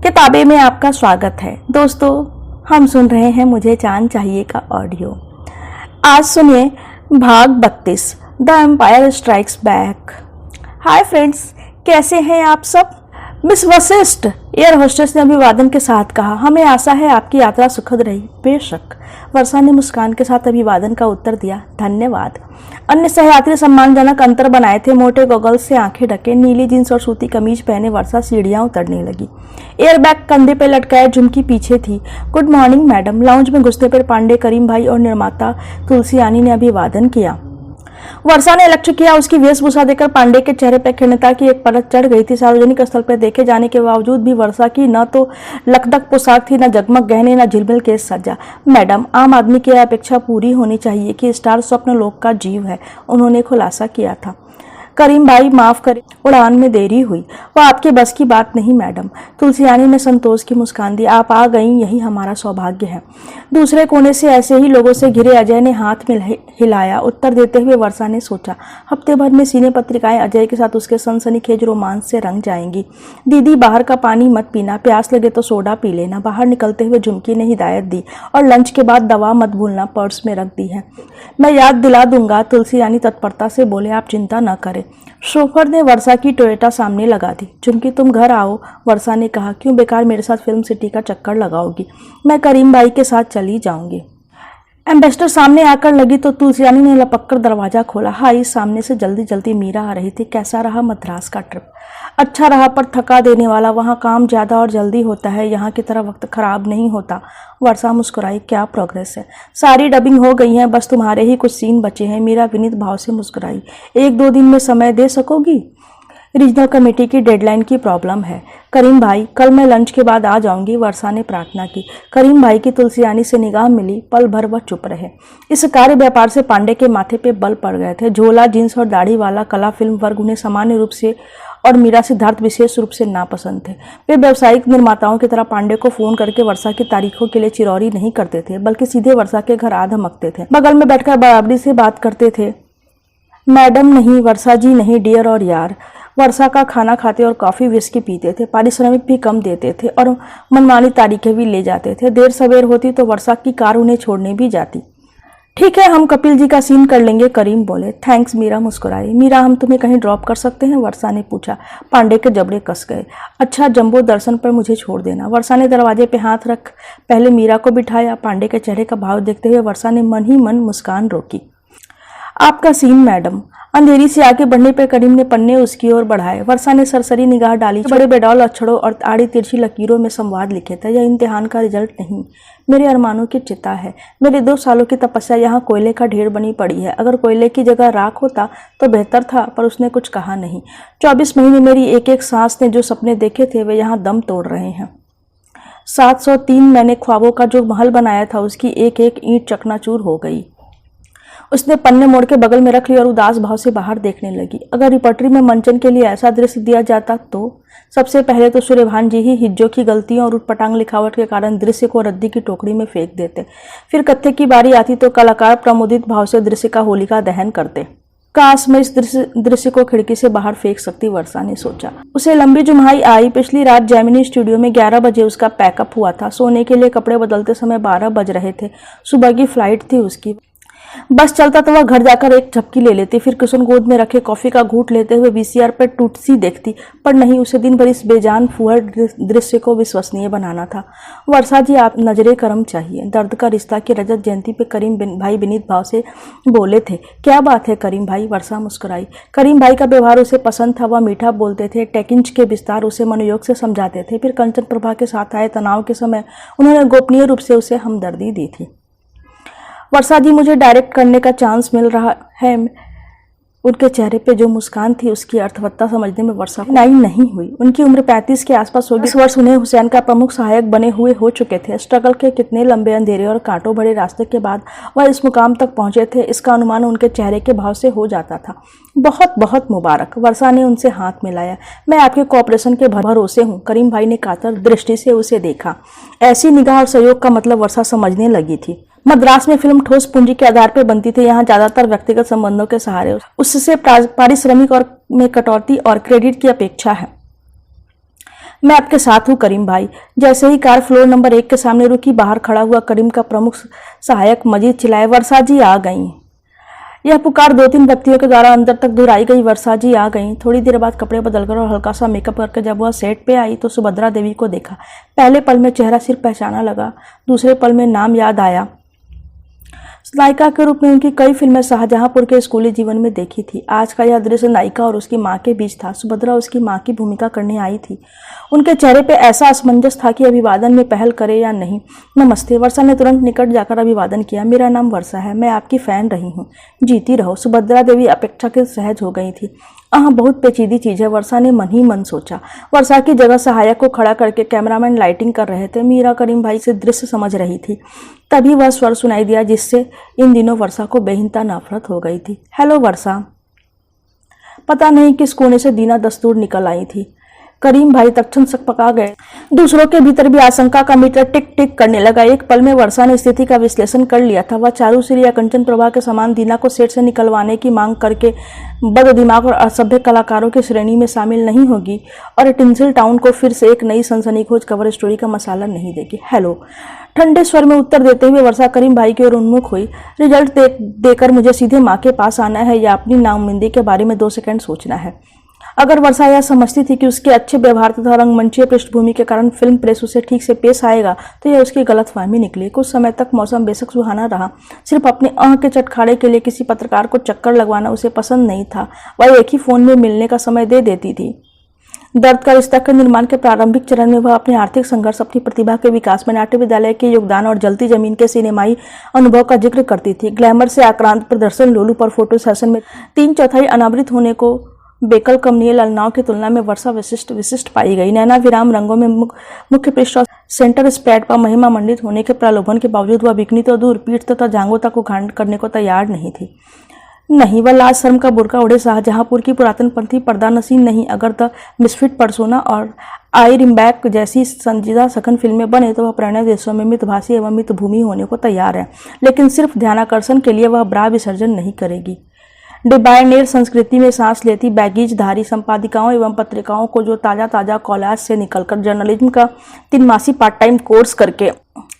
किताबें में आपका स्वागत है। दोस्तों, हम सुन रहे हैं मुझे चांद चाहिए का ऑडियो। आज सुनिए भाग 32, the empire strikes back. Hi friends, कैसे हैं आप सब? मिस वशिष्ठ, एयर होस्टेस ने अभिवादन के साथ कहा। हमें आशा है आपकी यात्रा सुखद रही। बेशक, वर्षा ने मुस्कान के साथ अभिवादन का उत्तर दिया। धन्यवाद। अन्य सहयात्री सम्मानजनक अंतर बनाए थे। मोटे गॉगल्स से आंखें ढके, नीली जींस और सूती कमीज पहने वर्षा सीढ़ियां उतरने लगी। एयरबैग कंधे पे लटकाए झुमकी पीछे थी। Good morning madam. लाउंज में घुसने पर पांडे, करीम भाई और निर्माता तुलसी आनी ने अभिवादन किया। वर्षा ने लक्ष्य किया। उसकी वेशभूषा देखकर पांडे के चेहरे पर खिन्नता की एक परत चढ़ गई थी। सार्वजनिक स्थल पर देखे जाने के बावजूद भी वर्षा की न तो लकदक पोशाक थी, न जगमग गहने, न झिलमिल केस सज्जा। मैडम, आम आदमी की अपेक्षा पूरी होनी चाहिए कि स्टार स्वप्न लोक का जीव है, उन्होंने खुलासा किया था। करीम भाई, माफ करें, उड़ान में देरी हुई। वह आपके बस की बात नहीं मैडम। तुलसियानी ने संतोष की मुस्कान दी। आप आ गई, यही हमारा सौभाग्य है। दूसरे कोने से ऐसे ही लोगों से घिरे अजय ने हाथ में हिलाया। उत्तर देते हुए वर्षा ने सोचा, हफ्ते भर में सीने पत्रिकाएं अजय के साथ उसके सनसनीखेज रोमांस से रंग जाएंगी। दीदी, बाहर का पानी मत पीना, प्यास लगे तो सोडा पी लेना। बाहर निकलते हुए झुमकी ने हिदायत दी। और लंच के बाद दवा मत भूलना, पर्स में रख दी है। मैं याद दिला दूंगा, तुलसियानी तत्परता से बोले। आप चिंता न करें। शोफर ने वर्षा की टोयोटा सामने लगा दी। झुमकी, तुम घर आओ, वर्षा ने कहा। क्यों बेकार मेरे साथ फिल्म सिटी का चक्कर लगाओगी? मैं करीम भाई के साथ चली जाऊंगी। एम्बेसडर सामने आकर लगी तो तुलसियानी ने लपककर दरवाजा खोला। हाई, सामने से जल्दी जल्दी मीरा आ रही थी। कैसा रहा मद्रास का ट्रिप? अच्छा रहा, पर थका देने वाला। वहाँ काम ज़्यादा और जल्दी होता है, यहाँ की तरह वक्त खराब नहीं होता। वर्षा मुस्कुराई। क्या प्रोग्रेस है? सारी डबिंग हो गई है, बस तुम्हारे ही कुछ सीन बचे हैं। मीरा विनीत भाव से मुस्कुराई। 1-2 दिन में समय दे सकोगी? रीजनल कमेटी की डेडलाइन की प्रॉब्लम है। करीम भाई, कल मैं लंच के बाद आ जाऊंगी, वर्षा ने प्रार्थना की। करीम भाई की तुलसियानी से निगाह मिली। पल भर वह चुप रहे। इस कार्य व्यापार से पांडे के माथे पे बल पड़ गए थे। झोला, जींस और दाढ़ी वाला कला फिल्म वर्ग उन्हें सामान्य रूप से और मीरा सिद्धार्थ विशेष रूप से नापसंद थे। वे व्यावसायिक निर्माताओं की तरह पांडे को फोन करके वर्षा की तारीखों के लिए चिरौरी नहीं करते थे, बल्कि सीधे वर्षा के घर आ धमकते थे। बगल में बैठकर बराबरी से बात करते थे। मैडम नहीं, वर्षा जी नहीं, डियर और यार। वर्षा का खाना खाते और कॉफ़ी विस्की पीते थे। पारिश्रमिक भी कम देते थे और मनमानी तारीखें भी ले जाते थे। देर सवेर होती तो वर्षा की कार उन्हें छोड़ने भी जाती। ठीक है, हम कपिल जी का सीन कर लेंगे, करीम बोले। थैंक्स, मीरा मुस्कुराई। मीरा, हम तुम्हें कहीं ड्रॉप कर सकते हैं? वर्षा ने पूछा। पांडे के जबड़े कस गए। अच्छा, जंबो दर्शन पर मुझे छोड़ देना। वर्षा ने दरवाजे पे हाथ रख पहले मीरा को बिठाया। पांडे के चेहरे का भाव देखते हुए वर्षा ने मन ही मन मुस्कान रोकी। आपका सीन मैडम। अंधेरी से आगे बढ़ने पर करीम ने पन्ने उसकी ओर बढ़ाए। वर्षा ने सरसरी निगाह डाली। बड़े बेडौल अक्षरों और आड़ी तिरछी लकीरों में संवाद लिखे थे। यह इम्तिहान का रिजल्ट नहीं, मेरे अरमानों की चिता है। मेरे 2 सालों की तपस्या यहाँ कोयले का ढेर बनी पड़ी है। अगर कोयले की जगह राख होता तो बेहतर था, पर उसने कुछ कहा नहीं। 24 महीने मेरी एक एक सांस ने जो सपने देखे थे वे यहाँ दम तोड़ रहे हैं। 703 मैंने ख्वाबों का जो महल बनाया था उसकी एक एक ईंट चकनाचूर हो गई। उसने पन्ने मोड़ के बगल में रख ली और उदास भाव से बाहर देखने लगी। अगर रिपर्टरी में मंचन के लिए ऐसा दृश्य दिया जाता तो सबसे पहले तो सूर्यभान जी ही हिज्जों की गलतियों और उटपटांग लिखावट के कारण दृश्य को रद्दी की टोकरी में फेंक देते। फिर कथ्य की बारी आती तो कलाकार प्रमोदित भाव से दृश्य का होलिका दहन करते। काश मैं इस दृश्य को खिड़की से बाहर फेंक सकती, वर्षा ने सोचा। उसे लंबी जुम्हाई आई। पिछली रात जेमिनी स्टूडियो में 11 बजे उसका पैकअप हुआ था। सोने के लिए कपड़े बदलते समय 12 बज रहे थे। सुबह की फ्लाइट थी उसकी। बस चलता तो वह घर जाकर एक झपकी ले लेती, फिर कुसुम गोद में रखे कॉफी का घूंट लेते हुए वीसीआर पर टूटसी देखती। पर नहीं, उसे दिन भर इस बेजान फुहर दृश्य को विश्वसनीय बनाना था। वर्षा जी, आप नजरे करम चाहिए। दर्द का रिश्ता की रजत जयंती पे करीम भाई विनीत भाव से बोले थे। क्या बात है करीम भाई? वर्षा मुस्कुराई। करीम भाई का व्यवहार उसे पसंद था। वह मीठा बोलते थे, टेकिंच के विस्तार उसे मनोयोग से समझाते थे। फिर कंचन प्रभा के साथ आए तनाव के समय उन्होंने गोपनीय रूप से उसे हमदर्दी दी थी। वर्षा जी, मुझे डायरेक्ट करने का चांस मिल रहा है। उनके चेहरे पे जो मुस्कान थी उसकी अर्थवत्ता समझने में वर्षा को नहीं हुई। उनकी उम्र 35 के आसपास होगी। इस वर्ष उन्हें हुसैन का प्रमुख सहायक बने हुए हो चुके थे। स्ट्रगल के कितने लंबे अंधेरे और कांटों भरे रास्ते के बाद वह इस मुकाम तक पहुंचे थे, इसका अनुमान उनके चेहरे के भाव से हो जाता था। बहुत बहुत मुबारक। वर्षा ने उनसे हाथ मिलाया। मैं आपके कोऑपरेशन के भरोसे हूँ। करीम भाई ने कातर दृष्टि से उसे देखा। ऐसी निगाह और सहयोग का मतलब वर्षा समझने लगी थी। मद्रास में फिल्म ठोस पूंजी के आधार पर बनती थी। यहाँ ज्यादातर व्यक्तिगत संबंधों के सहारे उससे पारिश्रमिक और में कटौती और क्रेडिट की अपेक्षा है। मैं आपके साथ हूँ करीम भाई। जैसे ही कार फ्लोर नंबर 1 के सामने रुकी, बाहर खड़ा हुआ करीम का प्रमुख सहायक मजीद चिल्लाए, वर्षा जी आ गई। यह पुकार 2-3 व्यक्तियों के द्वारा अंदर तक दोहराई गई। वर्षा जी आ गई। थोड़ी देर बाद कपड़े बदलकर और हल्का सा मेकअप करके जब वह सेट पे आई तो सुभद्रा देवी को देखा। पहले पल में चेहरा सिर्फ पहचाना लगा, दूसरे पल में नाम याद आया। नायिका के रूप में उनकी कई फिल्में शाहजहांपुर के स्कूली जीवन में देखी थी। आज का यह दृश्य नायिका और उसकी मां के बीच था। सुभद्रा उसकी मां की भूमिका करने आई थी। उनके चेहरे पे ऐसा असमंजस था कि अभिवादन में पहल करे या नहीं। नमस्ते। वर्षा ने तुरंत निकट जाकर अभिवादन किया। मेरा नाम वर्षा है, मैं आपकी फैन रही हूँ। जीती रहो। सुभद्रा देवी अपेक्षाकृत सहज हो गई थी। बहुत पेचीदी चीज है, वर्षा ने मन ही मन सोचा। वर्षा की जगह सहायक को खड़ा करके कैमरामैन लाइटिंग कर रहे थे। मीरा करीम भाई से दृश्य समझ रही थी। तभी वह स्वर सुनाई दिया जिससे इन दिनों वर्षा को बेहिंता नफरत हो गई थी। हेलो वर्षा। पता नहीं किस कोने से दीना दस्तूर निकल आई थी। करीम भाई तत्क्षण सकपका गए। दूसरों के भीतर भी आशंका का मीटर टिक टिक करने लगा। एक पल में वर्षा ने स्थिति का विश्लेषण कर लिया था। वह चारूश्री या कंचन प्रभा के समान दीना को सेट से निकलवाने की मांग करके बद दिमाग और असभ्य कलाकारों की श्रेणी में शामिल नहीं होगी और टिंसिल टाउन को फिर से एक नई सनसनीखेज कवर स्टोरी का मसाला नहीं देगी। हेलो। ठंडे स्वर में उत्तर देते हुए वर्षा करीम भाई की ओर उन्मुख हुई। रिजल्ट देकर मुझे सीधे माँ के पास आना है या अपनी नाउमीदी के बारे में 2 सेकंड सोचना है। अगर वर्षा यह समझती थी कि उसके अच्छे व्यवहार तथा रंगमंचीय पृष्ठभूमि के कारण फिल्म प्रेस उसे ठीक से पेश आएगा तो यह उसकी गलतफहमी निकली। कुछ समय तक मौसम बेशक सुहाना रहा। सिर्फ अपने के चटखारे के लिए किसी पत्रकार को चक्कर लगवाना उसे पसंद नहीं था। वह एक ही फोन में मिलने का समय दे देती थी। दर्द का रिश्ता के निर्माण के प्रारंभिक चरण में वह अपने आर्थिक संघर्ष, अपनी प्रतिभा के विकास में नाट्य विद्यालय के योगदान और जलती जमीन के सिनेमाई अनुभव का जिक्र करती थी। ग्लैमर से आक्रांत प्रदर्शन, लोलू पर फोटो सेशन में 3/4 अनावृत होने को बेकल कमनीय ललनाओं की तुलना में वर्षा विशिष्ट पाई गई। नैना विराम रंगों में मुख्य पृष्ठ और सेंटर स्प्रेड पर महिमा मंडित होने के प्रलोभन के बावजूद वह बिकनी तो दूर, पीठ तथा जांघों तक उघाड़ करने को तैयार नहीं थी। नहीं, वह लाज शर्म का बुर्का ओढ़े शाहजहांपुर की पुरातनपंथी पर्दा नसीन नहीं। अगर द मिसफिट पर्सोना और आई रिम्बैक जैसी संजीदा सघन फिल्में बने तो वह प्रणय देशों में मितभाषी एवं मितभूमि होने को तैयार है, लेकिन सिर्फ ध्यानाकर्षण के लिए वह ब्रा विसर्जन नहीं करेगी। डिबायनेर संस्कृति में सांस लेती बैगेजधारी संपादिकाओं एवं पत्रिकाओं को जो ताज़ा कॉलेज से निकलकर जर्नलिज्म का 3 मासिक पार्ट टाइम कोर्स करके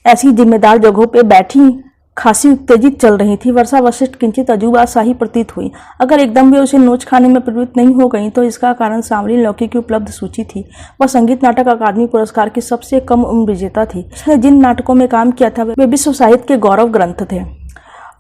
ऐसी जिम्मेदार जगहों पे बैठी खासी उत्तेजित चल रही थी, वर्षा वशिष्ठ किंचित अजूबा सा ही प्रतीत हुई। अगर एकदम वे उसे नोच खाने में प्रवृत्त नहीं हो गई तो इसका कारण सांवरी लौकी की उपलब्ध सूची थी। वह संगीत नाटक अकादमी पुरस्कार की सबसे कम उम्र विजेता थी। उसने जिन नाटकों में काम किया था वे विश्व साहित्य के गौरव ग्रंथ थे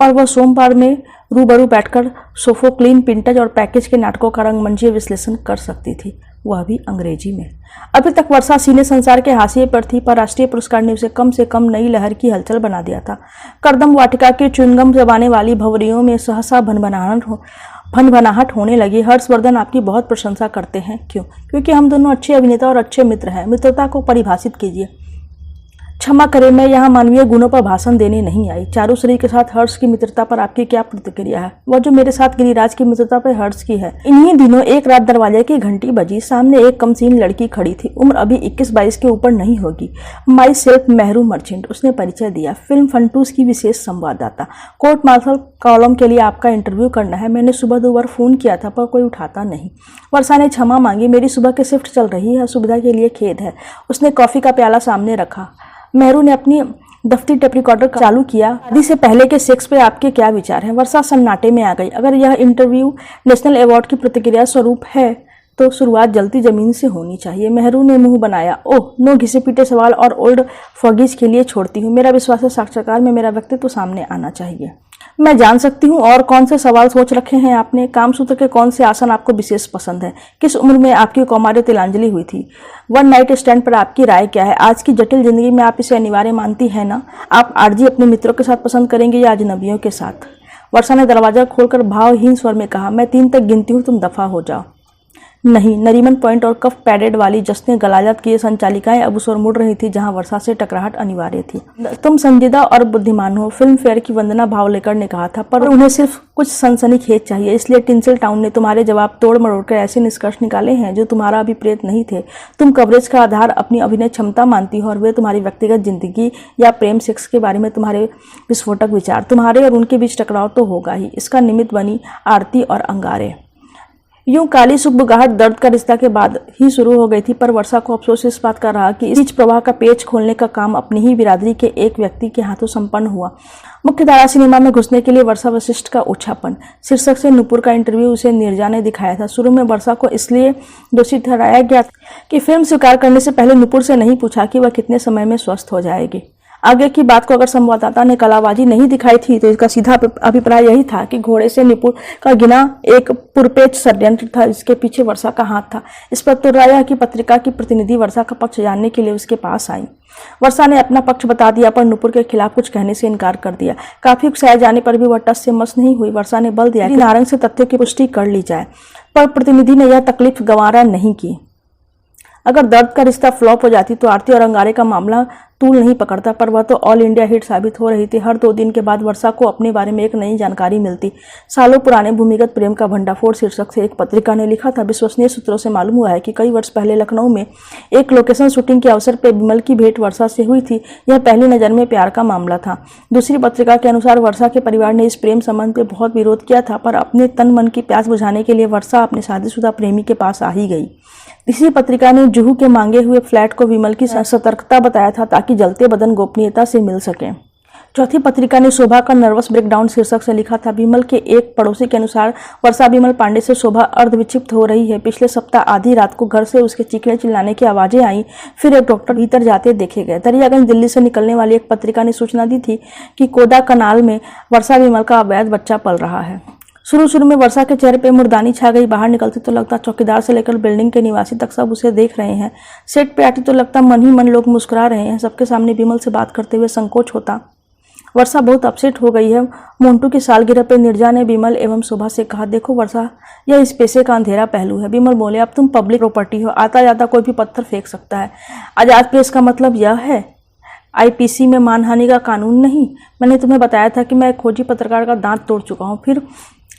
और वह सोमवार में रूबरू बैठकर सोफोक्लीन, पिंटज और पैकेज के नाटकों का रंगमंचीय विश्लेषण कर सकती थी, वह भी अंग्रेजी में। अभी तक वर्षा सिने संसार के हाशिए पर थी, पर राष्ट्रीय पुरस्कार ने उसे कम से कम नई लहर की हलचल बना दिया था। करदम वाटिका के च्युइंगम चबाने वाली भंवरियों में सहसा भनभनाहट होने लगी। हर्षवर्धन आपकी बहुत प्रशंसा करते हैं। क्यों? क्योंकि हम दोनों अच्छे अभिनेता और अच्छे मित्र हैं। मित्रता को परिभाषित कीजिए। क्षमा करें, मैं यहाँ मानवीय गुणों पर भाषण देने नहीं आई। चारूश्री के साथ हर्ष की मित्रता पर आपकी क्या प्रतिक्रिया है? वह जो मेरे साथ गिरिराज की मित्रता पर हर्ष की है। इन्हीं दिनों एक रात दरवाजे की घंटी बजी। सामने एक कमसीन लड़की खड़ी थी। उम्र अभी 21-22 के ऊपर नहीं होगी। माई सेल्फ मेहरू मर्चेंट, उसने परिचय दिया। फिल्म फंटूस की विशेष संवाददाता। कोर्ट मार्शल कॉलम के लिए आपका इंटरव्यू करना है। मैंने सुबह 2 बार फोन किया था पर कोई उठाता नहीं। वर्षा ने क्षमा मांगी। मेरी सुबह की शिफ्ट चल रही है, सुविधा के लिए खेद है। उसने कॉफी का प्याला सामने रखा। मेहरू ने अपनी दफ्ती टेप रिकॉर्डर चालू किया। शादी से पहले के सेक्स पे आपके क्या विचार हैं? वर्षा सन्नाटे में आ गई। अगर यह इंटरव्यू नेशनल अवार्ड की प्रतिक्रिया स्वरूप है तो शुरुआत जलती जमीन से होनी चाहिए। मेहरू ने मुंह बनाया। ओह नो, घिसे पीटे सवाल और ओल्ड फॉगीज के लिए छोड़ती हूँ। मेरा विश्वास है साक्षात्कार में मेरा व्यक्तित्व सामने आना चाहिए। मैं जान सकती हूँ और कौन से सवाल सोच रखे हैं आपने? कामसूत्र के कौन से आसन आपको विशेष पसंद है? किस उम्र में आपकी कौमार्य तिलांजलि हुई थी? 1 नाइट स्टैंड पर आपकी राय क्या है? आज की जटिल जिंदगी में आप इसे अनिवार्य मानती है ना? आप आरजी अपने मित्रों के साथ पसंद करेंगे या अजनबियों के साथ? वर्षा ने दरवाजा खोलकर भावहीन स्वर में कहा। मैं 3 तक गिनती हूँ, तुम दफा हो जाओ। नहीं, नरीमन पॉइंट और कफ पैडेड वाली जश्न गलाजत की संचालिकाएं अब उस ओर मुड़ रही थी जहां वर्षा से टकराहट अनिवार्य थी। तुम संजीदा और बुद्धिमान हो, फिल्म फेयर की वंदना भावलेकर ने कहा था, पर उन्हें सिर्फ कुछ सनसनीखेज चाहिए। इसलिए टिंसिल टाउन ने तुम्हारे जवाब तोड़ मरोड़ कर ऐसे निष्कर्ष निकाले हैं जो तुम्हारा अभिप्रेत नहीं थे। तुम कवरेज का आधार अपनी अभिनय क्षमता मानती हो और वे तुम्हारी व्यक्तिगत जिंदगी या प्रेम सेक्स के बारे में तुम्हारे विस्फोटक विचार। तुम्हारे और उनके बीच टकराव तो होगा ही। इसका निमित्त बनी आरती और अंगारे। यूं काली सुगबुगाहट दर्द का रिश्ता के बाद ही शुरू हो गई थी, पर वर्षा को अफसोस इस बात का रहा कि इस बीच प्रवाह का पेच खोलने का काम अपनी ही बिरादरी के एक व्यक्ति के हाथों संपन्न हुआ। मुख्यधारा सिनेमा में घुसने के लिए वर्षा वशिष्ठ का उछापन शीर्षक से नुपुर का इंटरव्यू उसे नीरजा ने दिखाया था। शुरू में वर्षा को इसलिए दोषी ठहराया गया कि फिल्म स्वीकार करने से पहले नुपुर से नहीं पूछा कि वह कितने समय में स्वस्थ हो जाएगी। आगे की बात को अगर संवाददाता ने कलाबाजी नहीं दिखाई थी तो इसका सीधा अभिप्राय यही था कि घोड़े से नुपुर का गिना एक पुरपेच षड्यंत्र था, जिसके पीछे वर्षा का हाथ था। इस पर तुर्राया की पत्रिका की प्रतिनिधि वर्षा का पक्ष जानने के लिए उसके पास आई। वर्षा ने अपना पक्ष बता दिया, पर नुपुर के खिलाफ कुछ कहने से इनकार कर दिया। काफी उकसाए जाने पर भी वह टस से मस नहीं हुई। वर्षा ने बल दिया कि नारंग से तथ्य की पुष्टि कर ली जाए, पर प्रतिनिधि ने यह तकलीफ गंवारा नहीं की। अगर दर्द का रिश्ता फ्लॉप हो जाती तो आरती और अंगारे का मामला तूल नहीं पकड़ता, पर वह तो ऑल इंडिया हिट साबित हो रही थी। हर 2 दिन के बाद वर्षा को अपने बारे में एक नई जानकारी मिलती। सालों पुराने भूमिगत प्रेम का भंडाफोड़ शीर्षक से एक पत्रिका ने लिखा था, विश्वसनीय सूत्रों से मालूम हुआ है कि कई वर्ष पहले लखनऊ में एक लोकेशन शूटिंग के अवसर पर विमल की भेंट वर्षा से हुई थी। यह पहली नजर में प्यार का मामला था। दूसरी पत्रिका के अनुसार वर्षा के परिवार ने इस प्रेम संबंध पर बहुत विरोध किया था, पर अपने तन मन की प्यास बुझाने के लिए वर्षा अपने शादीशुदा प्रेमी के पास आ ही गई। इसी पत्रिका ने जुहू के मांगे हुए फ्लैट को विमल की सतर्कता बताया था, ताकि जलते बदन गोपनीयता से मिल सके। चौथी पत्रिका ने शोभा का नर्वस ब्रेकडाउन शीर्षक से लिखा था, विमल के एक पड़ोसी के अनुसार वर्षा विमल पांडे से शोभा अर्धविक्षिप्त हो रही है। पिछले सप्ताह आधी रात को घर से उसके चीखने चिल्लाने की आवाजें आई, फिर एक डॉक्टर भीतर जाते देखे गए। दरियागंज दिल्ली से निकलने वाली एक पत्रिका ने सूचना दी थी कि कोदा कनाल में वर्षा विमल का अवैध बच्चा पल रहा है। शुरू में वर्षा के चेहरे पे मुर्दानी छा गई। बाहर निकलती तो लगता चौकीदार से लेकर बिल्डिंग के निवासी तक सब उसे देख रहे हैं। सेट पे आती तो लगता मन ही मन लोग मुस्कुरा रहे हैं। सबके सामने विमल से बात करते हुए संकोच होता। वर्षा बहुत अपसेट हो गई है। मोन्टू की सालगिरह पे नीरजा ने विमल एवं शोभा से कहा, देखो वर्षा, यह इस पेशे का अंधेरा पहलू है। विमल बोले, अब तुम पब्लिक प्रॉपर्टी हो, आता जाता कोई भी पत्थर फेंक सकता है। आजाद प्रेस का मतलब यह है, आईपीसी में मानहानि का कानून नहीं। मैंने तुम्हें बताया था कि मैं एक खोजी पत्रकार का दांत तोड़ चुका हूँ, फिर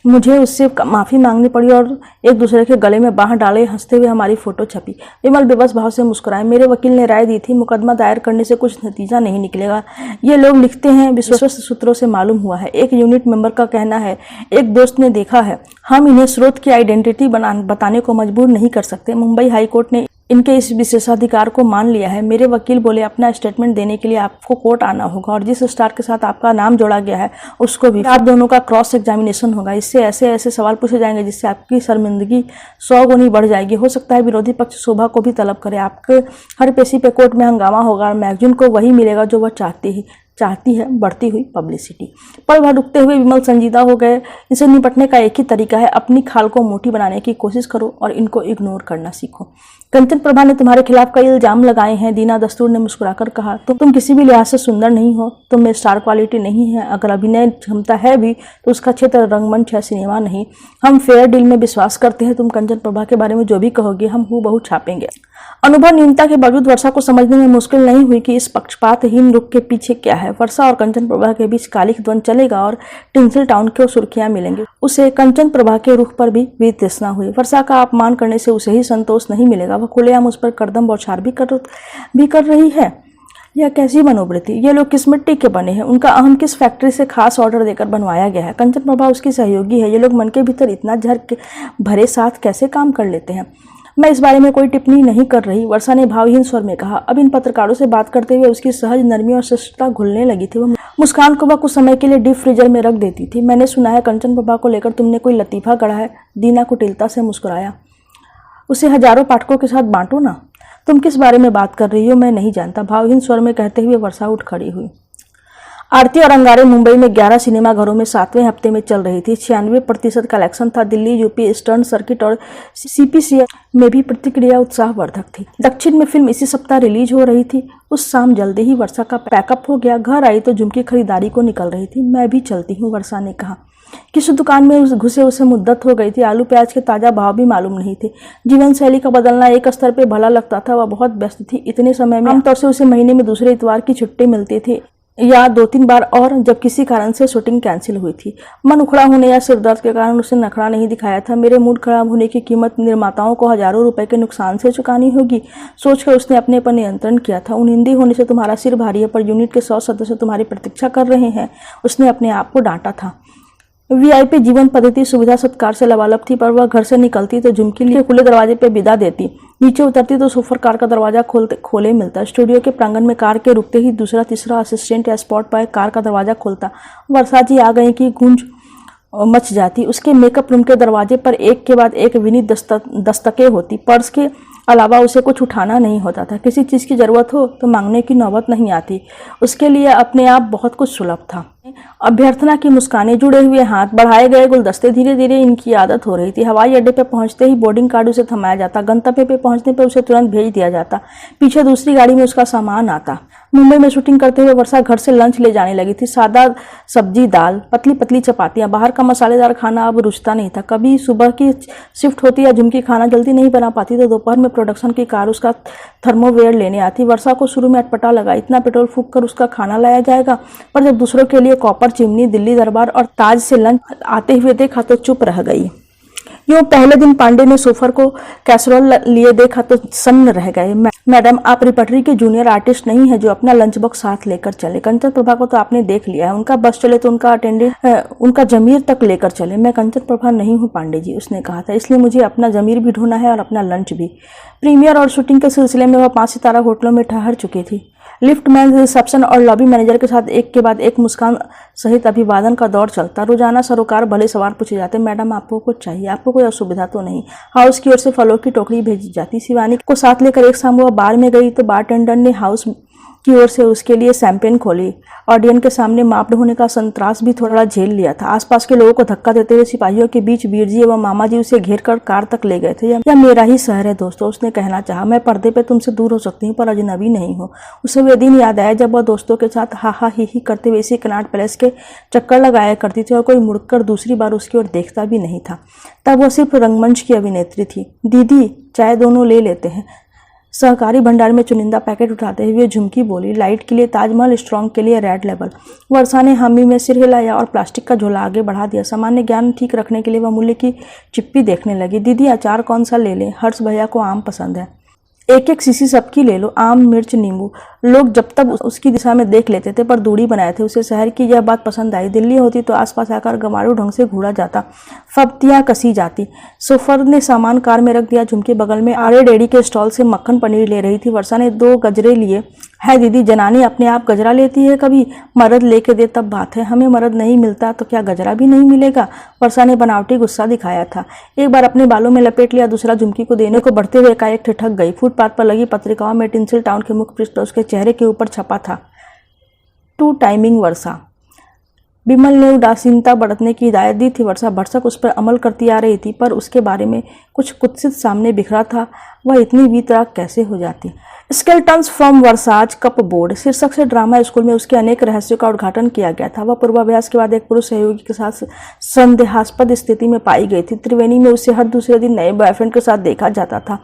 मुझे उससे माफ़ी मांगनी पड़ी और एक दूसरे के गले में बांह डाले हंसते हुए हमारी फोटो छपी। विमल बेबस भाव से मुस्कुराए। मेरे वकील ने राय दी थी, मुकदमा दायर करने से कुछ नतीजा नहीं निकलेगा। ये लोग लिखते हैं, विश्वस्त सूत्रों से मालूम हुआ है। एक यूनिट मेंबर का कहना है, एक दोस्त ने देखा है। हम इन्हें स्रोत की आइडेंटिटी बताने को मजबूर नहीं कर सकते। मुंबई हाईकोर्ट ने इनके इस विशेषाधिकार को मान लिया है। मेरे वकील बोले, अपना स्टेटमेंट देने के लिए आपको कोर्ट आना होगा और जिस स्टार के साथ आपका नाम जोड़ा गया है उसको भी। आप दोनों का क्रॉस एग्जामिनेशन होगा। इससे ऐसे सवाल पूछे जाएंगे जिससे आपकी शर्मिंदगी 100 गुनी बढ़ जाएगी। हो सकता है विरोधी पक्ष शोभा को भी तलब करे। आपके हर पेशी पे कोर्ट में हंगामा होगा और मैगजीन को वही मिलेगा जो वह चाहती है, बढ़ती हुई पब्लिसिटी। पर वह रुकते हुए विमल संजीदा हो गए। इनसे निपटने का एक ही तरीका है, अपनी खाल को मोटी बनाने की कोशिश करो और इनको इग्नोर करना सीखो। कंचन प्रभा ने तुम्हारे खिलाफ कई इल्जाम लगाए हैं। दीना दस्तूर ने मुस्कुराकर कहा, तुम किसी भी लिहाज से सुंदर नहीं हो, तुम में स्टार क्वालिटी नहीं है। अगर अभिनय क्षमता है भी तो उसका क्षेत्र रंगमंच है, सिनेमा नहीं। हम फेयर डील में विश्वास करते हैं। तुम कंचन प्रभा के बारे में जो भी कहोगे हम हूबहू छापेंगे। अनुभव न्यूनता के बावजूद वर्षा को समझने में मुश्किल नहीं हुई कि इस पक्षपातहीन रुख के पीछे क्या है। वर्षा और कंचन प्रभा के बीच कालिक द्वंद चलेगा और टिंसल टाउन को सुर्खियां मिलेंगी। उसे कंचन प्रभा के रुख पर भी वितृष्णा हुई। वर्षा का अपमान करने से उसे ही संतोष नहीं मिलेगा। वह खुलेआम उस पर कदम बौछार भी कर रही है। यह कैसी मनोवृत्ति? ये लोग किस मिट्टी के बने हैं? उनका अहम किस फैक्ट्री से खास ऑर्डर देकर बनवाया गया है? कंचन प्रभा उसकी सहयोगी है। ये लोग मन के भीतर इतना झर के भरे साथ कैसे काम कर लेते हैं? मैं इस बारे में कोई टिप्पणी नहीं कर रही, वर्षा ने भावहीन स्वर में कहा। अब इन पत्रकारों से बात करते हुए उसकी सहज नरमी और शिष्टता घुलने लगी थी। वह मुस्कान को वह कुछ समय के लिए डीप फ्रीजर में रख देती थी। मैंने सुना है कंचन प्रभा को लेकर तुमने कोई लतीफा गढ़ा है। दीना कुटिलता से मुस्कुराया। उसे हजारों पाठकों के साथ बांटो ना। तुम किस बारे में बात कर रही हो मैं नहीं जानता, भावहीन स्वर में कहते हुए वर्षा उठ खड़ी हुई। आरती और अंगारे मुंबई में 11 सिनेमा घरों में 7वें हफ्ते में चल रही थी। 96% कलेक्शन था। दिल्ली, यूपी, ईस्टर्न सर्किट और सीपीसीआर में भी प्रतिक्रिया उत्साहवर्धक थी। दक्षिण में फिल्म इसी सप्ताह रिलीज हो रही थी। उस शाम जल्दी ही वर्षा का पैकअप हो गया। घर आई तो झुमकी खरीदारी को निकल रही थी। मैं भी चलती हूँ, वर्षा ने कहा। किसी दुकान में घुसे उसे मुद्दत हो गई थी। आलू प्याज के ताजा भाव भी मालूम नहीं थे। जीवन शैली का बदलना एक स्तर पे भला लगता था। वह बहुत व्यस्त थी। इतने समय में आमतौर से उसे महीने में दूसरे इतवार की छुट्टी मिलती थी या 2-3 बार, और जब किसी कारण से शूटिंग कैंसिल हुई थी। मन उखड़ा होने या सिरदर्द के कारण उसने नखरा नहीं दिखाया था। मेरे मूड खराब होने की कीमत निर्माताओं को हजारों रुपए के नुकसान से चुकानी होगी, सोचकर उसने अपने पर नियंत्रण किया था। उन हिंदी होने से तुम्हारा सिर भारी है, पर यूनिट के 100 सदस्य तुम्हारी प्रतीक्षा कर रहे हैं, उसने अपने आप को डांटा था। वीआईपी जीवन पद्धति सुविधा सत्कार से लबालब थी, पर वह घर से निकलती तो झुमकी लिए खुले दरवाजे पे विदा देती। नीचे उतरती तो सोफर कार का दरवाजा खोले मिलता। स्टूडियो के प्रांगण में कार के रुकते ही दूसरा तीसरा असिस्टेंट या स्पॉट बॉय कार का दरवाजा खोलता। वर्षा जी आ गई कि गूंज मच जाती। उसके मेकअप रूम के दरवाजे पर एक के बाद एक विनीत दस्तकें होती। पर्स के अलावा उसे कुछ उठाना नहीं होता था। किसी चीज़ की ज़रूरत हो तो मांगने की नौबत नहीं आती। उसके लिए अपने आप बहुत कुछ सुलभ था। अभ्यर्थना की मुस्कानें, जुड़े हुए हाथ, बढ़ाए गए गुलदस्ते, धीरे धीरे इनकी आदत हो रही थी। हवाई अड्डे पर पहुंचते ही बोर्डिंग कार्ड उसे थमाया जाता। गंतव्य पे पहुंचने पर उसे तुरंत भेज दिया जाता। पीछे दूसरी गाड़ी में उसका सामान आता। मुंबई में शूटिंग करते हुए वर्षा घर से लंच ले जाने लगी थी। सादा सब्जी, दाल, पतली पतली चपातियां। बाहर का मसालेदार खाना अब रुचता नहीं था। कभी सुबह की शिफ्ट होती या झुमकी खाना जल्दी नहीं बना पाती तो दोपहर में प्रोडक्शन की कार उसका थर्मोवेयर लेने आती। वर्षा को शुरू में अटपटा लगा, इतना पेट्रोल फूंक कर उसका खाना लाया जाएगा। पर जब दूसरों के लिए कॉपर चिमनी, दिल्ली दरबार और ताज से लंच आते हुए देखा तो चुप रह गई। यूँ पहले दिन पांडे ने सोफर को कैसरोल लिए देखा तो सन्न रह गए। मैडम, आप रिपर्टरी के जूनियर आर्टिस्ट नहीं है जो अपना लंच बॉक्स साथ लेकर चले। कंचन प्रभा को तो आपने देख लिया है, उनका बस चले तो उनका अटेंडेंट उनका जमीर तक लेकर चले। मैं कंचन प्रभा नहीं हूँ पांडे जी, उसने कहा था, इसलिए मुझे अपना जमीर भी ढूंढना है और अपना लंच भी। प्रीमियर और शूटिंग के सिलसिले में वह 5 सितारा होटलों में ठहर चुकी थी। लिफ्ट मैन, रिसेप्शन और लॉबी मैनेजर के साथ एक के बाद एक मुस्कान सहित अभिवादन का दौर चलता। रोजाना सरोकार भले सवार पूछे जाते, मैडम आपको कुछ चाहिए, आपको कोई असुविधा तो नहीं। हाउस की ओर से फलों की टोकरी भेजी जाती। शिवानी को साथ लेकर एक शाम वह बार में गई तो बारटेंडर ने हाउस की ओर से उसके लिए शैंपेन खोली। ऑडियंस के सामने माप्ड होने का संत्रास भी थोड़ा झेल लिया था। आसपास के लोगों को धक्का देते हुए सिपाहियों के बीच वीर जी एवं मामा जी उसे घेर कर कार तक ले गए थे। यह मेरा ही शहर है दोस्तों, उसने कहना चाहा। मैं पर्दे पे तुमसे दूर हो सकती हूँ पर अजनबी नहीं हूँ। उसे वे दिन याद आया जब वह दोस्तों के साथ हा हा ही करते हुए इसी कनॉट पैलेस के चक्कर लगाया करती थी और कोई मुड़कर दूसरी बार उसकी ओर देखता भी नहीं था। तब वह सिर्फ रंगमंच की अभिनेत्री थी। दीदी चाय दोनों ले लेते हैं। सहकारी भंडार में चुनिंदा पैकेट उठाते हुए झुमकी बोली, लाइट के लिए ताजमहल, स्ट्रॉन्ग के लिए रेड लेबल। वर्षा ने हामी में सिर हिलाया और प्लास्टिक का झोला आगे बढ़ा दिया। सामान्य ज्ञान ठीक रखने के लिए वह मूल्य की चिप्पी देखने लगी। दीदी अचार कौन सा ले लें? हर्ष भैया को आम पसंद है। एक एक शीशी सबकी ले लो, आम, मिर्च, नींबू। लोग जब तक उसकी दिशा में देख लेते थे पर दूरी बनाए थे। उसे शहर की यह बात पसंद आई। दिल्ली होती तो आसपास आकर गंवारू ढंग से घूरा जाता, फब्तियाँ कसी जाती। सोफर ने सामान कार में रख दिया। झुमके बगल में आड़े डेडी के स्टॉल से मक्खन पनीर ले रही थी। वर्षा ने 2 गजरे लिए। है दीदी, जनानी अपने आप गजरा लेती है कभी? मर्द लेके दे तब बात है, हमें मर्द नहीं मिलता तो क्या गजरा भी नहीं मिलेगा? वर्षा ने बनावटी गुस्सा दिखाया था। एक बार अपने बालों में लपेट लिया, दूसरा झुमकी को देने को बढ़ते हुए एकाएक ठिठक गई। फुटपाथ पर लगी पत्रिकाओं में टिंसिल टाउन के मुख्य पृष्ठ उसके चेहरे के ऊपर छपा था, टू टाइमिंग वर्षा। बिमल ने उदासीनता बरतने की हिदायत दी थी। वर्षा भरसक उस पर अमल करती आ रही थी पर उसके बारे में कुछ कुत्सित सामने बिखरा था। वह इतनी वीतराग कैसे हो जाती? स्केल्टन्स फ्रॉम वर्साज कप बोर्ड शीर्षक से ड्रामा स्कूल में उसके अनेक रहस्यों का उद्घाटन किया गया था। वह पूर्वाभ्यास के बाद एक पुरुष सहयोगी के साथ संदेहास्पद स्थिति में पाई गई थी। त्रिवेणी में उसे हर दूसरे दिन नए बॉयफ्रेंड के साथ देखा जाता था।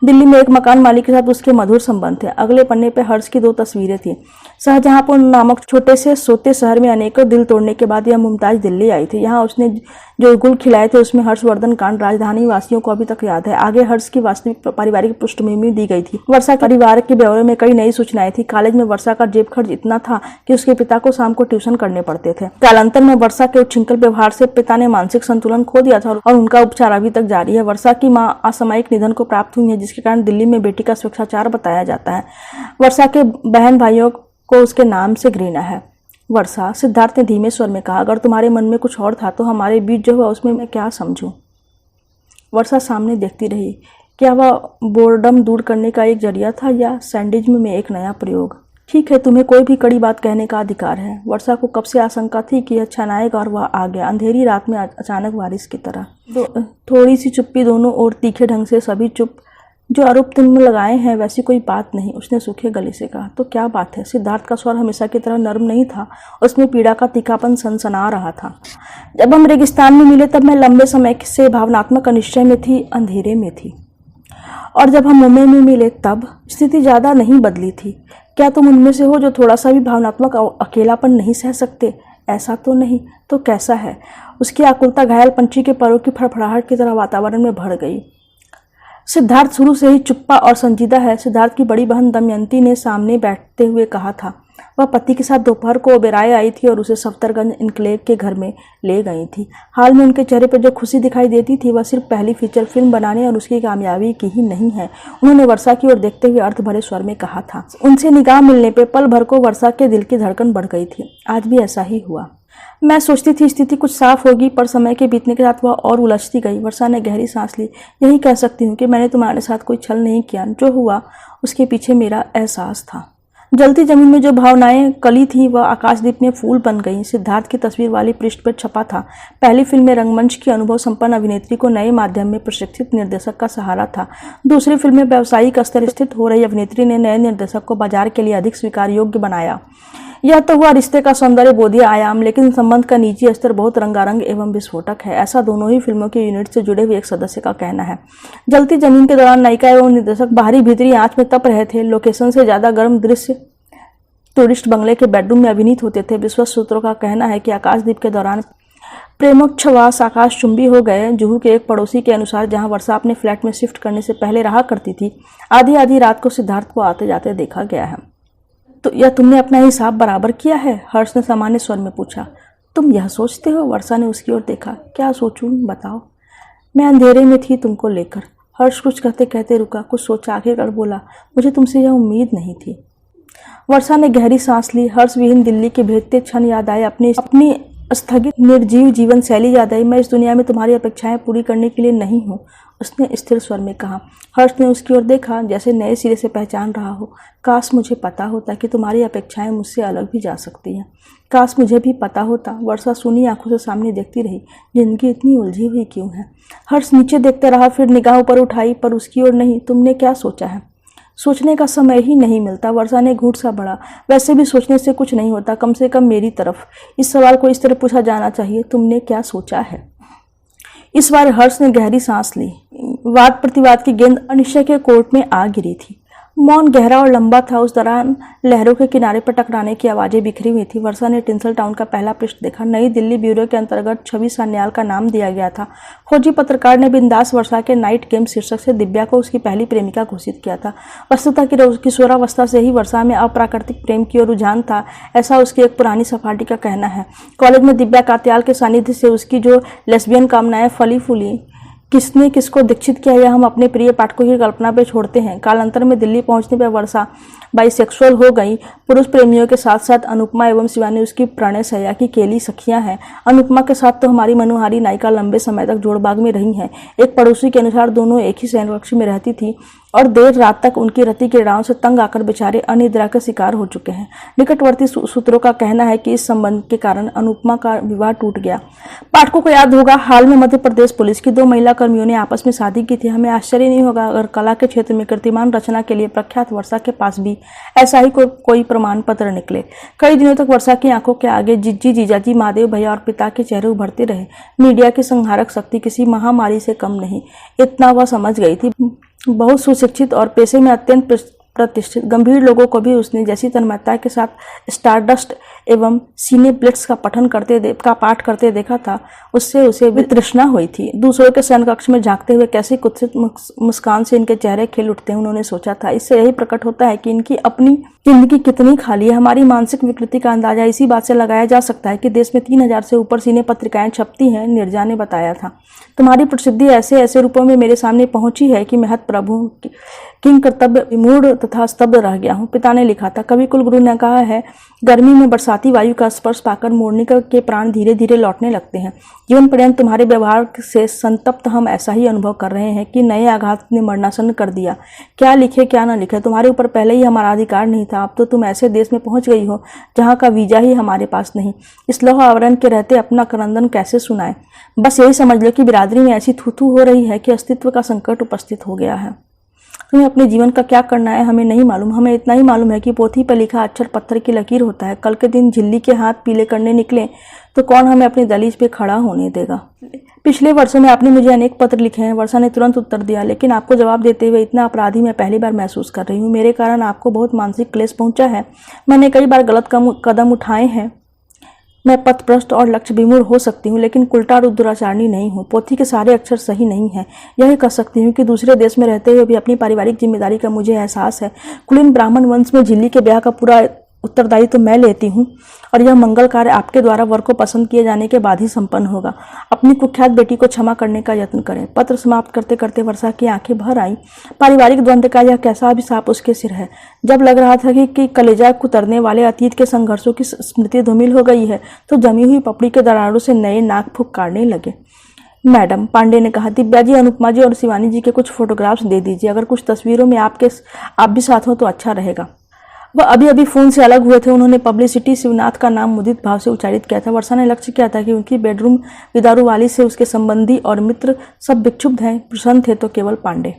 दिल्ली में एक मकान मालिक के साथ उसके मधुर संबंध थे। अगले पन्ने पर हर्ष की 2 तस्वीरें थी। शाहजहांपुर नामक छोटे से सोते शहर में अनेकों दिल तोड़ने के बाद यह मुमताज दिल्ली आई थी। यहाँ उसने जो गुल खिलाए थे उसमें हर्षवर्धन कांड राजधानी वासियों को अभी तक याद है। आगे हर्ष की वास्तविक पारिवारिक पृष्ठभूमि दी गई थी। वर्षा परिवार के ब्यौरे में कई नई सूचनाएं थी। कॉलेज में वर्षा का जेब खर्च इतना था कि उसके पिता को शाम को ट्यूशन करने पड़ते थे। कालांतर में वर्षा के उच्छृंखल व्यवहार से पिता ने मानसिक संतुलन खो दिया था और उनका उपचार अभी तक जारी है। वर्षा की मां असामयिक निधन को प्राप्त हुई है जिसके कारण दिल्ली में बेटी का स्वेच्छाचार बताया जाता है। वर्षा के बहन भाइयों को उसके नाम से घृणा है। वर्षा, सिद्धार्थ ने धीमे स्वर में कहा, अगर तुम्हारे मन में कुछ और था तो हमारे बीच जो हुआ उसमें मैं क्या समझूं? वर्षा सामने देखती रही। क्या वह बोर्डम दूर करने का एक जरिया था या सैंडिज्म में एक नया प्रयोग? ठीक है, तुम्हें कोई भी कड़ी बात कहने का अधिकार है। वर्षा को कब से आशंका थी कि यह छनाएगा और वह आ गया, अंधेरी रात में अचानक बारिश की तरह। थोड़ी सी चुप्पी, दोनों ओर तीखे ढंग से सभी चुप। जो आरोप तुम लगाए हैं वैसी कोई बात नहीं, उसने सूखे गले से कहा। तो क्या बात है? सिद्धार्थ का स्वर हमेशा की तरह नर्म नहीं था, उसमें पीड़ा का तीखापन सनसना रहा था। जब हम रेगिस्तान में मिले तब मैं लंबे समय से भावनात्मक अनिश्चय में थी, अंधेरे में थी, और जब हम मुंबई में मिले तब स्थिति ज़्यादा नहीं बदली थी। क्या तुम उनमें से हो जो थोड़ा सा भी भावनात्मक अकेलापन नहीं सह सकते? ऐसा तो नहीं, तो कैसा है? उसकी आकुलता घायल पंछी के परों की फड़फड़ाहट की तरह वातावरण में भर गई। सिद्धार्थ शुरू से ही चुप्पा और संजीदा है, सिद्धार्थ की बड़ी बहन दमयंती ने सामने बैठते हुए कहा था। वह पति के साथ दोपहर को ओबेराय आई थी और उसे सफदरगंज इनक्लेव के घर में ले गई थी। हाल में उनके चेहरे पर जो खुशी दिखाई देती थी वह सिर्फ पहली फीचर फिल्म बनाने और उसकी कामयाबी की ही नहीं है। उन्होंने वर्षा की ओर देखते हुए अर्थ भरे स्वर में कहा था। उनसे निगाह मिलने पर पल भर को वर्षा के दिल की धड़कन बढ़ गई थी। आज भी ऐसा ही हुआ। मैं सोचती थी स्थिति कुछ साफ होगी, पर समय के बीतने के साथ वह और उलझती गई। वर्षा ने गहरी सांस ली। यही कह सकती हूँ कि मैंने तुम्हारे साथ कोई छल नहीं किया। जो हुआ उसके पीछे मेरा एहसास था। जलती जमीन में जो भावनाएं कली थी वह आकाशदीप में फूल बन गई। सिद्धार्थ की तस्वीर वाली पृष्ठ पर छपा था। पहली फिल्म में रंगमंच की अनुभव संपन्न अभिनेत्री को नए माध्यम में प्रशिक्षित निर्देशक का सहारा था। दूसरी फिल्म में व्यावसायिक स्तर स्थित हो रही अभिनेत्री ने नए निर्देशक को बाजार के लिए अधिक स्वीकार योग्य बनाया। यह तो हुआ रिश्ते का सौंदर्य बोधीय आयाम, लेकिन संबंध का निजी स्तर बहुत रंगारंग एवं विस्फोटक है। ऐसा दोनों ही फिल्मों के यूनिट से जुड़े हुए एक सदस्य का कहना है। जलती जमीन के दौरान नायिका एवं निर्देशक बाहरी भीतरी आंच में तप रहे थे। लोकेशन से ज्यादा गर्म दृश्य टूरिस्ट बंगले के बेडरूम में अभिनीत होते थे। विश्वस्त सूत्रों का कहना है कि आकाशदीप के दौरान प्रेमोच्छ्वास आकाश चुंबी हो गए। जुहू के एक पड़ोसी के अनुसार जहां वर्षा अपने फ्लैट में शिफ्ट करने से पहले रहा करती थी, आधी आधी रात को सिद्धार्थ को आते जाते देखा गया है। तो यह तुमने अपना हिसाब बराबर किया है? हर्ष ने सामान्य स्वर में पूछा। तुम यह सोचते हो? वर्षा ने उसकी ओर देखा। क्या सोचूं बताओ? मैं अंधेरे में थी तुमको लेकर। हर्ष कुछ कहते कहते रुका, कुछ सोचा, आखिरकार बोला, मुझे तुमसे यह उम्मीद नहीं थी। वर्षा ने गहरी सांस ली। हर्ष विहीन दिल्ली के भेजते क्षण याद आए, अपनी स्थगित निर्जीव जीवन शैली याद आई। मैं इस दुनिया में तुम्हारी अपेक्षाएं पूरी करने के लिए नहीं हूँ, उसने स्थिर स्वर में कहा। हर्ष ने उसकी ओर देखा, जैसे नए सिरे से पहचान रहा हो। काश मुझे पता होता कि तुम्हारी अपेक्षाएं मुझसे अलग भी जा सकती हैं। काश मुझे भी पता होता। वर्षा सूनी आंखों से सामने देखती रही। जिंदगी इतनी उलझी हुई क्यों है? हर्ष नीचे देखते रहा, फिर निगाह ऊपर उठाई, पर उसकी ओर नहीं। तुमने क्या सोचा है? सोचने का समय ही नहीं मिलता। वर्षा ने घूंट सा बढ़ा। वैसे भी सोचने से कुछ नहीं होता, कम से कम मेरी तरफ। इस सवाल को इस तरह पूछा जाना चाहिए, तुमने क्या सोचा है? इस बार हर्ष ने गहरी सांस ली। वाद प्रतिवाद की गेंद अनिश्चय के कोर्ट में आ गिरी थी। मौन गहरा और लंबा था। उस दौरान लहरों के किनारे पर टकराने की आवाजें बिखरी हुई थी। वर्षा ने टिंसल टाउन का पहला पृष्ठ देखा। नई दिल्ली ब्यूरो के अंतर्गत छवि सान्याल का नाम दिया गया था। खोजी पत्रकार ने बिंदास वर्षा के नाइट गेम शीर्षक से दिव्या को उसकी पहली प्रेमिका घोषित किया था। वस्तुतः की किशोरावस्था से ही वर्षा में अप्राकृतिक प्रेम की ओर रुझान था, ऐसा उसकी एक पुरानी सफाटी का कहना है। कॉलेज में दिव्या कात्याल के सानिध्य से उसकी जो लेस्बियन कामनाएं फली फूली, किसने किसको दीक्षित किया, यह हम अपने प्रिय पाठकों की कल्पना पे छोड़ते हैं। कालांतर में दिल्ली पहुंचने पर वर्षा बाइसेक्सुअल हो गई। पुरुष प्रेमियों के साथ साथ अनुपमा एवं शिवानी उसकी प्रणय सया की केली सखियां हैं। अनुपमा के साथ तो हमारी मनोहारी नायिका लंबे समय तक जोड़बाग में रही हैं। एक पड़ोसी के अनुसार दोनों एक ही शयन कक्ष में रहती थी और देर रात तक उनकी रति क्रीड़ाओं से तंग आकर बेचारे अनिद्रा का शिकार हो चुके हैं। निकटवर्ती सूत्रों का कहना है कि इस संबंध के कारण अनुपमा का विवाह टूट गया। पाठकों को याद होगा, हाल में मध्य प्रदेश पुलिस की 2 महिला कर्मियों ने आपस में शादी की थी। हमें आश्चर्य नहीं होगा अगर कला के क्षेत्र में कीर्तिमान रचना के लिए प्रख्यात वर्षा के पास भी ऐसा ही कोई प्रमाण पत्र निकले। कई दिनों तक वर्षा की आंखों के आगे जिज्जी, जीजाजी, महादेव भैया और पिता के चेहरे उभरते रहे। मीडिया की संहारक शक्ति किसी महामारी से कम नहीं, इतना वह समझ गई थी। बहुत सुशिक्षित और पेशे में अत्यंत प्रतिष्ठित गंभीर लोगों को भी उसने जैसी तन्मयता के साथ स्टारडस्ट एवं सीने ब्लिट्स का पाठ करते देखा था, उससे उसे वितृष्णा हुई थी। दूसरों के शयन कक्ष में झांकते हुए कैसी कुत्सित मुस्कान से इनके चेहरे खिल उठते हैं, उन्होंने सोचा था। इससे यही प्रकट होता है कि इनकी अपनी जिंदगी कितनी खाली है। हमारी मानसिक विकृति का अंदाजा इसी बात से लगाया जा सकता है कि देश में 3000 से ऊपर सीने पत्रिकाएं छपती हैं, नीरजा ने बताया था। तुम्हारी प्रसिद्धि ऐसे ऐसे रूपों में मेरे सामने पहुंची है कि मैं हत प्रभु किंग कर्तव्य विमूढ़ तथा स्तब्ध रह गया हूँ। पिता ने लिखा था। कवि कुलगुरु ने कहा है, गर्मी में बरसाती वायु का स्पर्श पाकर मोर्निका के प्राण धीरे धीरे लौटने लगते हैं। जीवन पर्यंत तुम्हारे व्यवहार से संतप्त हम ऐसा ही अनुभव कर रहे हैं कि नए आघात ने मरणासन कर दिया। क्या लिखे क्या न लिखे, तुम्हारे ऊपर पहले ही हमारा अधिकार नहीं था। अब तो तुम ऐसे देश में पहुंच गई हो जहाँ का वीजा ही हमारे पास नहीं। इस लौह आवरण के रहते अपना क्रंदन कैसे सुनाए। बस यही समझ लो कि बिरादरी में ऐसी थू हो रही है कि अस्तित्व का संकट उपस्थित हो गया है। तुम्हें अपने जीवन का क्या करना है हमें नहीं मालूम। हमें इतना ही मालूम है कि पोथी पर लिखा अक्षर पत्थर की लकीर होता है। कल के दिन झिल्ली के हाथ पीले करने निकले तो कौन हमें अपनी दहलीज पे खड़ा होने देगा। पिछले वर्षों में आपने मुझे अनेक पत्र लिखे हैं। वर्षा ने तुरंत उत्तर दिया, लेकिन आपको जवाब देते हुए इतना अपराधी मैं पहली बार महसूस कर रही हूँ। मेरे कारण आपको बहुत मानसिक क्लेश पहुंचा है। मैंने कई बार गलत कदम उठाए हैं। मैं पथभ्रष्ट और लक्ष्य विमूढ़ हो सकती हूँ, लेकिन कुलटा और दुराचारणी नहीं हूँ। पोथी के सारे अक्षर सही नहीं हैं। यह कह सकती हूँ कि दूसरे देश में रहते हुए भी अपनी पारिवारिक जिम्मेदारी का मुझे एहसास है। कुलीन ब्राह्मण वंश में झिल्ली के ब्याह का पूरा उत्तरदायी तो मैं लेती हूँ और यह मंगल कार्य आपके द्वारा वर को पसंद किए जाने के बाद ही संपन्न होगा। अपनी कुख्यात बेटी को क्षमा करने का यत्न करें। पत्र समाप्त करते करते वर्षा की आंखें भर आईं। पारिवारिक द्वंद्व का यह कैसा अभिशाप उसके सिर है। जब लग रहा था कि कलेजा कुतरने वाले अतीत के संघर्षों की स्मृति धूमिल हो गई है, तो जमी हुई पपड़ी के दरारों से नए नाक फूंक काटने लगे। मैडम, पांडे ने कहा, दिव्या जी, अनुपमा जी और शिवानी जी के कुछ फोटोग्राफ्स दे दीजिए। अगर कुछ तस्वीरों में आप भी साथ हो तो अच्छा रहेगा। वह अभी अभी फोन से अलग हुए थे। उन्होंने पब्लिसिटी शिवनाथ का नाम मुदित भाव से उच्चारित किया था। वर्षा ने लक्ष्य किया था कि उनकी बेडरूम विदारू वाली से उसके संबंधी और मित्र सब विक्षुब्ध हैं, प्रसन्न थे तो केवल पांडे।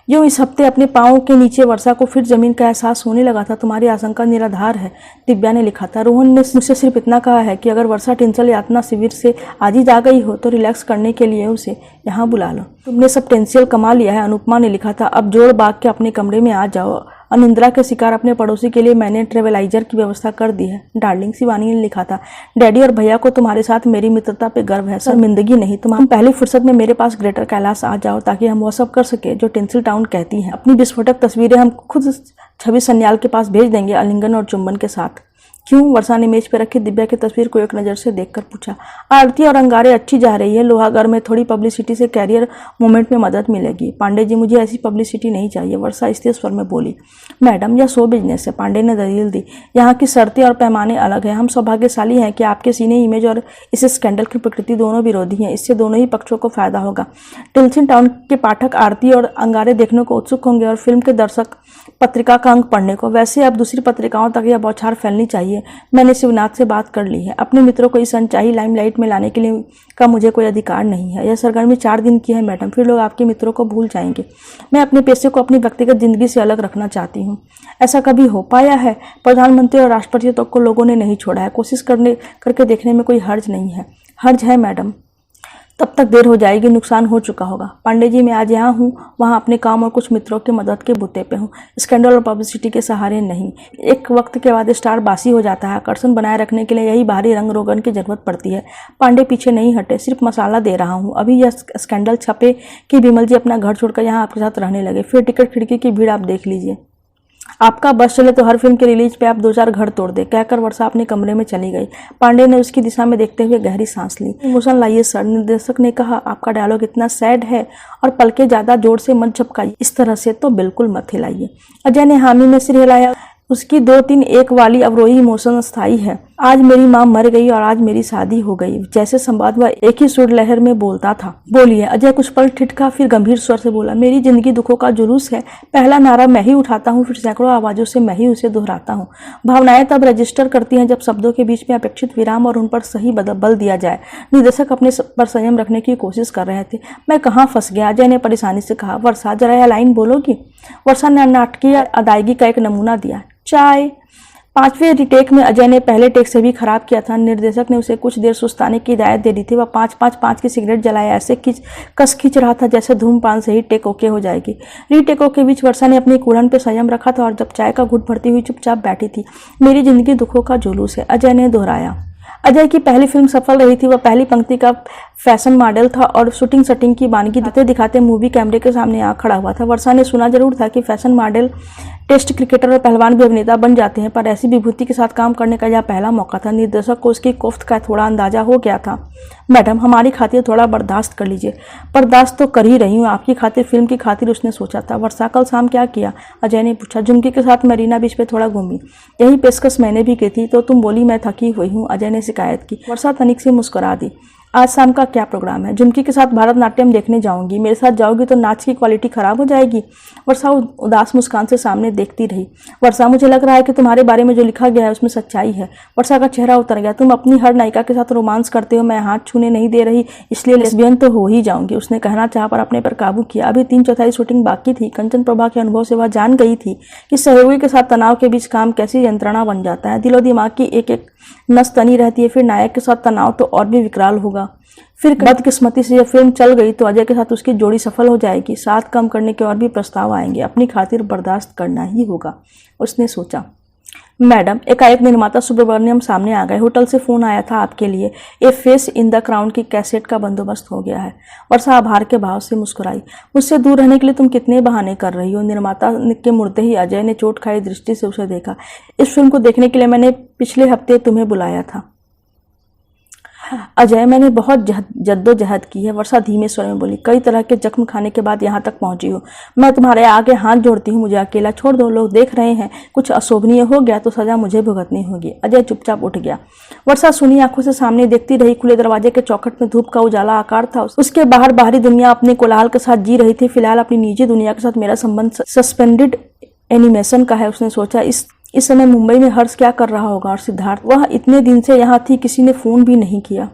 यूं इस हफ्ते अपने पांवों के नीचे वर्षा को फिर जमीन का एहसास होने लगा था। तुम्हारी आशंका निराधार है, दिव्या ने लिखा था। रोहन ने मुझसे सिर्फ इतना कहा है कि अगर वर्षा टेंशन यातना शिविर से आज ही जा गई हो तो रिलैक्स करने के लिए उसे यहाँ बुला लो। तुमने सब टेंशियल कमा लिया है, अनुपमा ने लिखा था। अब जोड़ बाग के अपने कमरे में आ जाओ। अनिंद्रा के शिकार अपने पड़ोसी के लिए मैंने ट्रेवलाइजर की व्यवस्था कर दी है। डार्लिंग, शिवानी ने लिखा था। डैडी और भैया को तुम्हारे साथ मेरी मित्रता पे गर्व है, शर्मिंदगी नहीं। तुम पहली फुर्सत में मेरे पास ग्रेटर कैलाश आ जाओ ताकि हम वो सब कर सके जो टिंसल टाउन कहती हैं। अपनी विस्फोटक तस्वीरें हम खुद छवि सन्याल के पास भेज देंगे, आलिंगन और चुंबन के साथ। क्यों? वर्षा ने मेज पर रखी दिव्या की तस्वीर को एक नज़र से देखकर पूछा। आरती और अंगारे अच्छी जा रही है। लोहागर में थोड़ी पब्लिसिटी से कैरियर मूवमेंट में मदद मिलेगी। पांडे जी, मुझे ऐसी पब्लिसिटी नहीं चाहिए, वर्षा स्थिर स्वर में बोली। मैडम, यह शो बिजनेस है, पांडे ने दलील दी। यहाँ की शर्तें और पैमाने अलग हैं। हम सौभाग्यशाली हैं कि आपके सीने इमेज और इस स्कैंडल की प्रकृति दोनों विरोधी हैं। इससे दोनों ही पक्षों को फायदा होगा। टिल्सन टाउन के पाठक आरती और अंगारे देखने को उत्सुक होंगे और फिल्म के दर्शक पत्रिका का अंक पढ़ने को। वैसे अब दूसरी पत्रिकाओं तक यह बौछार फैलनी चाहिए। मैंने शिवनाथ से बात कर ली है। अपने मित्रों को इस अनचाही लाइमलाइट में लाने के लिए का मुझे कोई अधिकार नहीं है। यह सरगर्मी 4 दिन की है मैडम, फिर लोग आपके मित्रों को भूल जाएंगे। मैं अपने पेशे को अपनी व्यक्तिगत जिंदगी से अलग रखना चाहती हूँ। ऐसा कभी हो पाया है? प्रधानमंत्री और राष्ट्रपति तक को लोगों ने नहीं छोड़ा है। कोशिश करके देखने में कोई हर्ज नहीं है। हर्ज है मैडम, तब तक देर हो जाएगी, नुकसान हो चुका होगा। पांडे जी, मैं आज यहाँ हूँ, वहाँ अपने काम और कुछ मित्रों की मदद के बुते पे हूँ, स्कैंडल और पब्लिसिटी के सहारे नहीं। एक वक्त के बाद स्टार बासी हो जाता है। आकर्षण बनाए रखने के लिए यही बाहरी रंग रोगन की जरूरत पड़ती है। पांडे पीछे नहीं हटे, सिर्फ मसाला दे रहा हूँ। अभी यह स्कैंडल छपे कि विमल जी अपना घर छोड़कर यहाँ आपके साथ रहने लगे, फिर टिकट खिड़की की भीड़ आप देख लीजिए। आपका बस चले तो हर फिल्म के रिलीज पे आप 2-4 घर तोड़ दे, कहकर वर्षा अपने कमरे में चली गई। पांडे ने उसकी दिशा में देखते हुए गहरी सांस ली। इमोशन लाइए सर, निर्देशक ने कहा। आपका डायलॉग इतना सैड है और पलके ज्यादा जोर से मत झपकाइए, इस तरह से तो बिल्कुल मत हिलाइए। अजय ने हामी में सिर हिलाया। उसकी 2-3 एक वाली अवरोही इमोशन स्थायी है। आज मेरी माँ मर गई और आज मेरी शादी हो गई, जैसे संवाद वह एक ही सुर लहर में बोलता था। बोलिए। अजय कुछ पल ठिठका, फिर गंभीर स्वर से बोला। मेरी जिंदगी दुखों का जुलूस है। पहला नारा मैं ही उठाता हूँ, फिर सैकड़ों आवाजों से मैं ही उसे दोहराता हूँ। भावनाएं तब रजिस्टर करती हैं जब शब्दों के बीच में अपेक्षित विराम और उन पर सही बल दिया जाए। निर्देशक अपने पर संयम रखने की कोशिश कर रहे थे। मैं कहाँ फंस गया? अजय ने परेशानी से कहा। वर्षा, जरा यह लाइन बोलोगी? वर्षा ने नाटकीय अदायगी का एक नमूना दिया। चाय। 5वें रिटेक में अजय ने पहले टेक से भी खराब किया था। निर्देशक ने उसे कुछ देर सुस्ताने की हिदायत दे दी थी। वह 5-5-5 की सिगरेट जलाए ऐसे कस खींच रहा था जैसे धूम्रपान से ही टेक ओके हो जाएगी। रीटेकों के बीच वर्षा ने अपनी कूढ़न पर संयम रखा था और जब चाय का घूंट भरती हुई चुपचाप बैठी थी। मेरी जिंदगी दुखों का जुलूस है, अजय ने दोहराया। अजय की पहली फिल्म सफल रही थी। वह पहली पंक्ति का फैशन मॉडल था और शूटिंग सेटिंग की बानगी दिखाते मूवी कैमरे के सामने आ खड़ा हुआ था। वर्षा ने सुना जरूर था कि फैशन मॉडल टेस्ट क्रिकेटर और पहलवान भी अभिनेता बन जाते हैं, पर ऐसी विभूति के साथ काम करने का यह पहला मौका था। निर्देशक को उसकी कोफ्त का थोड़ा अंदाजा हो गया था। मैडम, हमारी खातिर थोड़ा बर्दाश्त कर लीजिए। बर्दाश्त तो कर ही रही हूँ, आपकी खातिर, फिल्म की खातिर, उसने सोचा था। वर्षा, कल शाम क्या किया? अजय ने पूछा। झुमकी के साथ मरीना बीच पे थोड़ा घूमी। यही पेशकश मैंने भी की थी तो तुम बोली मैं थकी हुई हूँ, अजय ने शिकायत की। वर्षा तनिक से मुस्कुरा दी। आज शाम का क्या प्रोग्राम है? झुमकी के साथ भारतनाट्यम देखने जाऊंगी। मेरे साथ जाओगी तो नाच की क्वालिटी खराब हो जाएगी। वर्षा उदास मुस्कान से सामने देखती रही। वर्षा, मुझे लग रहा है कि तुम्हारे बारे में जो लिखा गया है उसमें सच्चाई है। वर्षा का चेहरा उतर गया। तुम अपनी हर नायिका के साथ रोमांस करते हो, मैं हाथ छूने नहीं दे रही, इसलिए लेस्बियन तो हो ही जाऊंगी, उसने कहना चाहा पर अपने पर काबू किया। अभी 3/4 शूटिंग बाकी थी। कंचन प्रभा के अनुभव से वह जान गई थी कि सहयोगी के साथ तनाव के बीच काम कैसी यंत्रणा बन जाता है। दिलो दिमाग की एक एक नस तनी रहती है, फिर नायक के साथ तनाव तो और भी विकराल होगा। फिर बदकिस्मती से यह फिल्म चल गई तो अजय के साथ उसकी जोड़ी सफल हो जाएगी। साथ कम करने के और भी प्रस्ताव आएंगे। अपनी खातिर बर्दाश्त करना ही होगा, उसने सोचा। मैडम, एकाएक निर्माता सुब्रमण्यम सामने आ गए। होटल से फोन आया था आपके लिए। ए फेस इन द क्राउन की कैसेट का बंदोबस्त हो गया है। वर्षा आभार के भाव से मुस्कुराई। मुझसे दूर रहने के लिए तुम कितने बहाने कर रही हो। निर्माता के मुड़ते ही अजय ने चोट खाई दृष्टि से उसे देखा। इस फिल्म को देखने के लिए मैंने पिछले हफ्ते तुम्हें बुलाया था अजय। मैंने बहुत जद्दोजहद की है, वर्षा धीमे स्वर में बोली। कई तरह के जख्म खाने के बाद यहाँ तक पहुंची हो। मैं तुम्हारे आगे हाथ जोड़ती हूँ, मुझे अकेला छोड़ दो। लोग देख रहे हैं, कुछ अशोभनीय हो गया तो सजा मुझे भुगतनी होगी। अजय चुपचाप उठ गया। वर्षा सुनी आंखों से सामने देखती रही। खुले दरवाजे के चौखट में धूप का उजाला आकार था। उसके बाहर बाहरी दुनिया अपने कोलाहल के साथ जी रही थी। फिलहाल अपनी निजी दुनिया के साथ मेरा संबंध सस्पेंडेड एनिमेशन का है। उसने सोचा, इस समय मुंबई में हर्ष क्या कर रहा होगा। और सिद्धार्थ, वह इतने दिन से यहाँ थी, किसी ने फोन भी नहीं किया।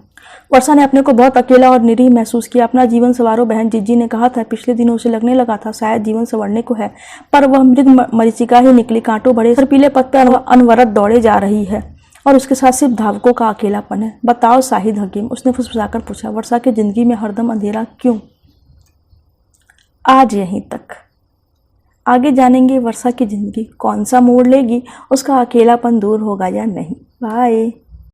वर्षा ने अपने को बहुत अकेला और निरीह महसूस किया। अपना जीवन संवारो। बहन जीजी ने कहा था, पिछले दिनों उसे लगने लगा था शायद जीवन संवरने को है, पर वह मृग मरीचिका ही निकली। कांटों भरे सर्पीले पथ पर अनवरत दौड़े जा रही है और उसके साथ सिर्फ धावकों का अकेलापन है। बताओ शाहिद हकीम, उसने फुसफुसाकर पूछा, वर्षा की जिंदगी में हरदम अंधेरा क्यों? आज यहीं तक। आगे जानेंगे वर्षा की जिंदगी कौन सा मोड़ लेगी, उसका अकेलापन दूर होगा या नहीं। बाय।